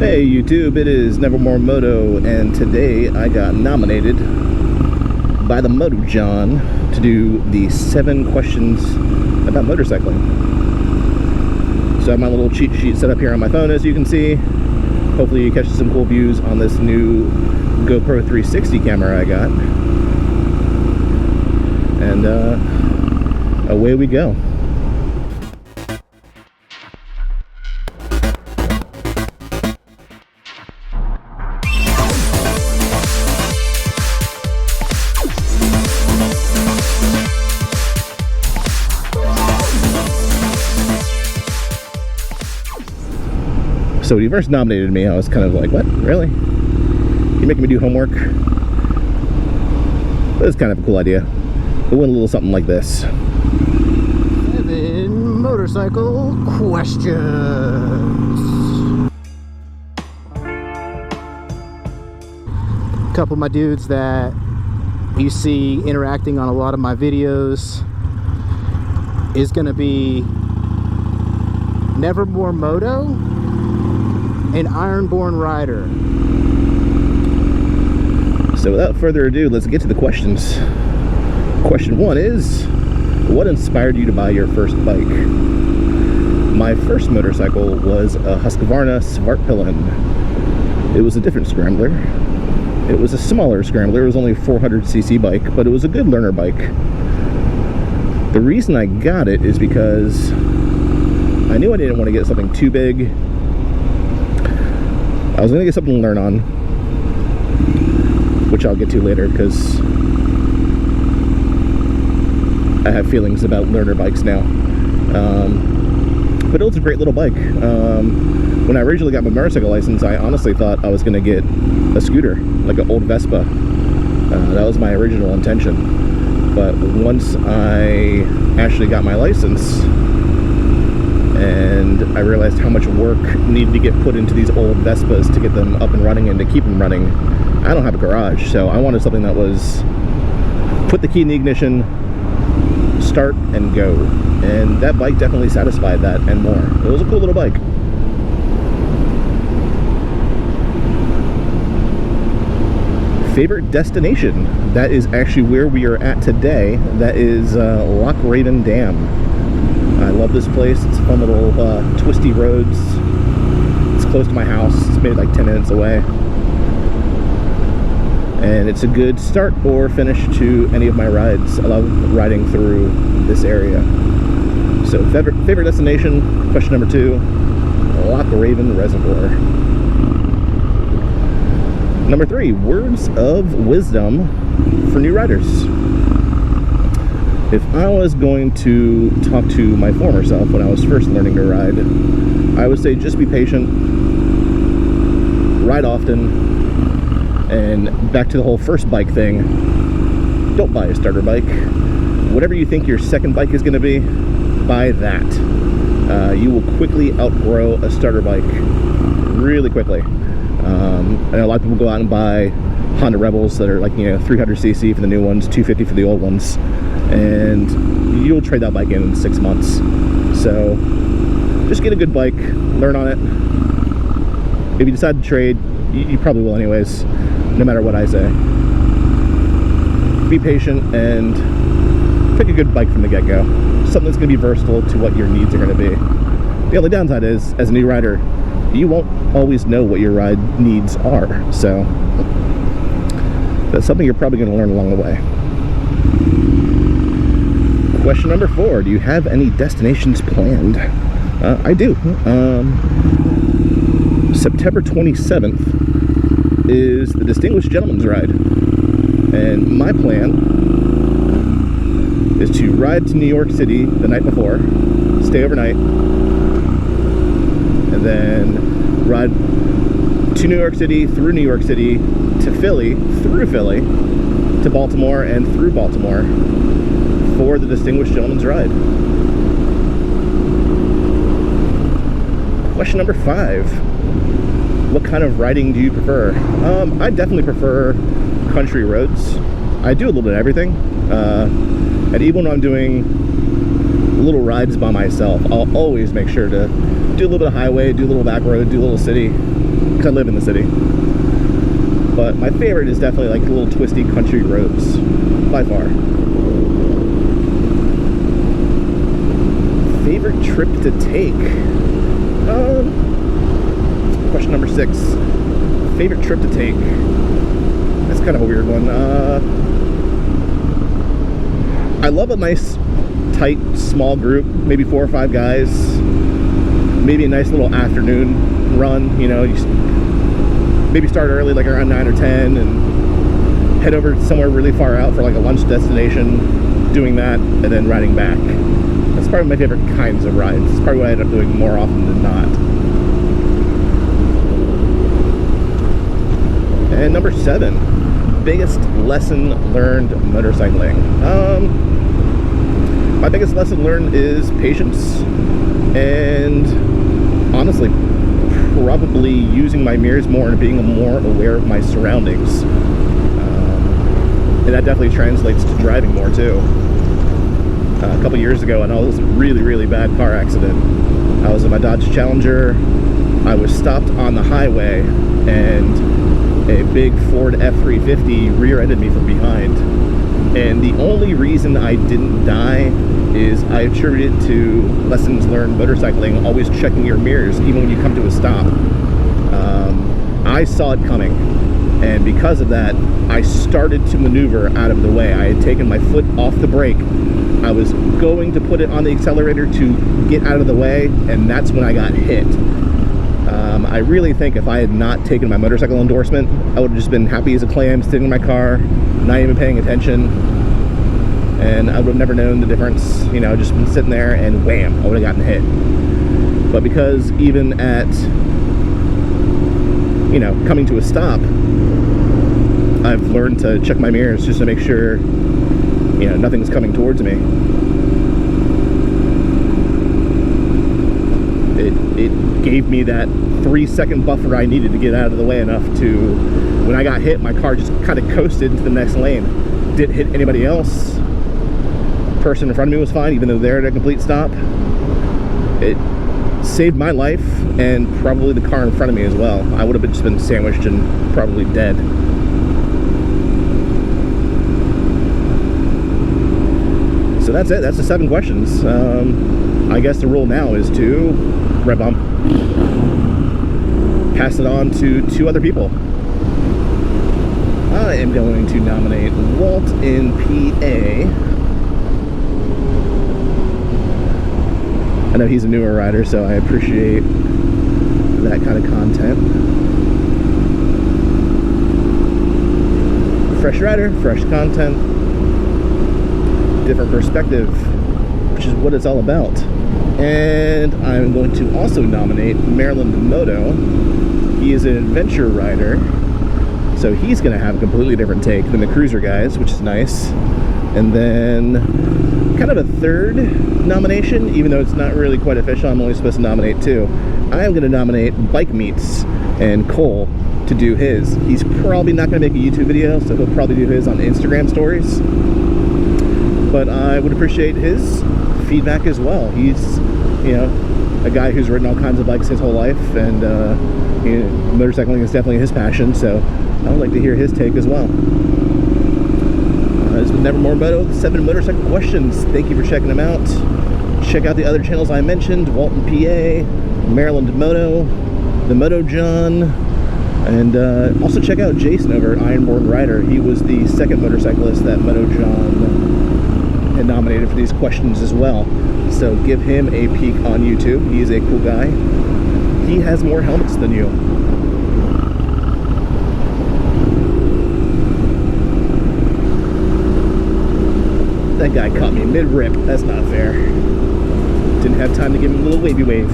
Hey YouTube, it is NevermoreMoto, and today I got nominated by the Moto Jawn to do the 7 questions about motorcycling. So I have my little cheat sheet set up here on my phone, as you can see. Hopefully you catch some cool views on this new GoPro 360 camera I got. And away we go. So when you first nominated me, I was kind of like, what? Really? You're making me do homework? But it's kind of a cool idea. We'll win a little something like this. 7 motorcycle questions. A couple of my dudes that you see interacting on a lot of my videos is going to be NevermoreMoto and Ironbornrider. So without further ado, let's get to the questions. Question 1 is, what inspired you to buy your first bike? My first motorcycle was a Husqvarna Svartpilen. It was a different scrambler. It was a smaller scrambler. It was only a 400cc bike, but it was a good learner bike. The reason I got it is because I knew I didn't want to get something too big. I was going to get something to learn on, which I'll get to later because I have feelings about learner bikes now. But it was a great little bike. When I originally got my motorcycle license, I honestly thought I was going to get a scooter, like an old Vespa. That was my original intention. But once I actually got my license, and I realized how much work needed to get put into these old Vespas to get them up and running and to keep them running. I don't have a garage, so I wanted something that was put the key in the ignition, start and go. And that bike definitely satisfied that and more. It was a cool little bike. Favorite destination? That is actually where we are at today. That is Loch Raven Dam. I love this place. It's fun little twisty roads. It's close to my house. It's maybe like 10 minutes away. And it's a good start or finish to any of my rides. I love riding through this area. So favorite destination, question number 2, Loch Raven Reservoir. Number 3, words of wisdom for new riders. If I was going to talk to my former self when I was first learning to ride, I would say just be patient, ride often, and back to the whole first bike thing, don't buy a starter bike. Whatever you think your second bike is going to be, buy that. You will quickly outgrow a starter bike really quickly. I know a lot of people go out and buy Honda Rebels that are like, 300cc for the new ones, 250 for the old ones. And you'll trade that bike in 6 months. So just get a good bike, learn on it. If you decide to trade, you probably will anyways, no matter what I say. Be patient and pick a good bike from the get-go. Something that's going to be versatile to what your needs are going to be. The only downside is, as a new rider, you won't always know what your ride needs are. So that's something you're probably going to learn along the way. Question number 4, do you have any destinations planned? I do. September 27th is the Distinguished Gentleman's Ride. And my plan is to ride to New York City the night before, stay overnight, and then ride to New York City, through New York City, to Philly, through Philly, to Baltimore, and through Baltimore, for the Distinguished Gentleman's Ride. Question number 5. What kind of riding do you prefer? I definitely prefer country roads. I do a little bit of everything. And even when I'm doing little rides by myself, I'll always make sure to do a little bit of highway, do a little back road, do a little city. because I live in the city. But my favorite is definitely like the little twisty country roads, by far. Favorite trip to take? Question number 6. Favorite trip to take? That's kind of a weird one. I love a nice, tight, small group, maybe 4 or 5 guys. Maybe a nice little afternoon run, you know, you maybe start early, like around 9 or 10, and head over somewhere really far out for like a lunch destination, doing that, and then riding back. That's probably my favorite kinds of rides. It's probably what I end up doing more often than not. And number 7, biggest lesson learned motorcycling. My biggest lesson learned is patience, and honestly, probably using my mirrors more and being more aware of my surroundings. And that definitely translates to driving more too. A couple years ago, and I was in a really, really bad car accident. I was in my Dodge Challenger. I was stopped on the highway, and a big Ford F350 rear-ended me from behind. And the only reason I didn't die is I attribute it to lessons learned motorcycling, always checking your mirrors, even when you come to a stop. I saw it coming, and because of that, I started to maneuver out of the way. I had taken my foot off the brake. I was going to put it on the accelerator to get out of the way, and that's when I got hit. I really think if I had not taken my motorcycle endorsement, I would have just been happy as a clam, sitting in my car, not even paying attention, and I would have never known the difference. You know, just been sitting there, and wham, I would have gotten hit. But because even at, you know, coming to a stop, I've learned to check my mirrors just to make sure, you know, nothing's coming towards me. It gave me that 3-second buffer I needed to get out of the way enough to, when I got hit, my car just kind of coasted into the next lane. Didn't hit anybody else. Person in front of me was fine, even though they're at a complete stop. It saved my life, and probably the car in front of me as well. I would have just been sandwiched and probably dead. So that's it. That's the 7 questions. I guess the rule now is to rev bump, pass it on to 2 other people. I am going to nominate Walt in PA. I know he's a newer rider, so I appreciate that kind of content. Fresh rider, fresh content, different perspective, which is what it's all about. And I'm going to also nominate NevermoreMoto. He is an adventure rider, so he's going to have a completely different take than the cruiser guys, which is nice. And then kind of a third nomination, even though it's not really quite official, I'm only supposed to nominate 2. I am going to nominate BikeMeets and Cole to do his. He's probably not going to make a YouTube video, so he'll probably do his on Instagram stories. But I would appreciate his feedback as well. He's, you know, a guy who's ridden all kinds of bikes his whole life, and you know, motorcycling is definitely his passion, so I would like to hear his take as well. This is NevermoreMoto, 7 motorcycle questions. Thank you for checking them out. Check out the other channels I mentioned: Walton, PA, Maryland Moto, the Moto Jawn, and also check out Jason over at Ironbornrider. He was the 2nd motorcyclist that Moto Jawn had nominated for these questions as well. So give him a peek on YouTube. He's a cool guy. He has more helmets than you. That guy caught me mid-rip. That's not fair. Didn't have time to give him a little wavy wave.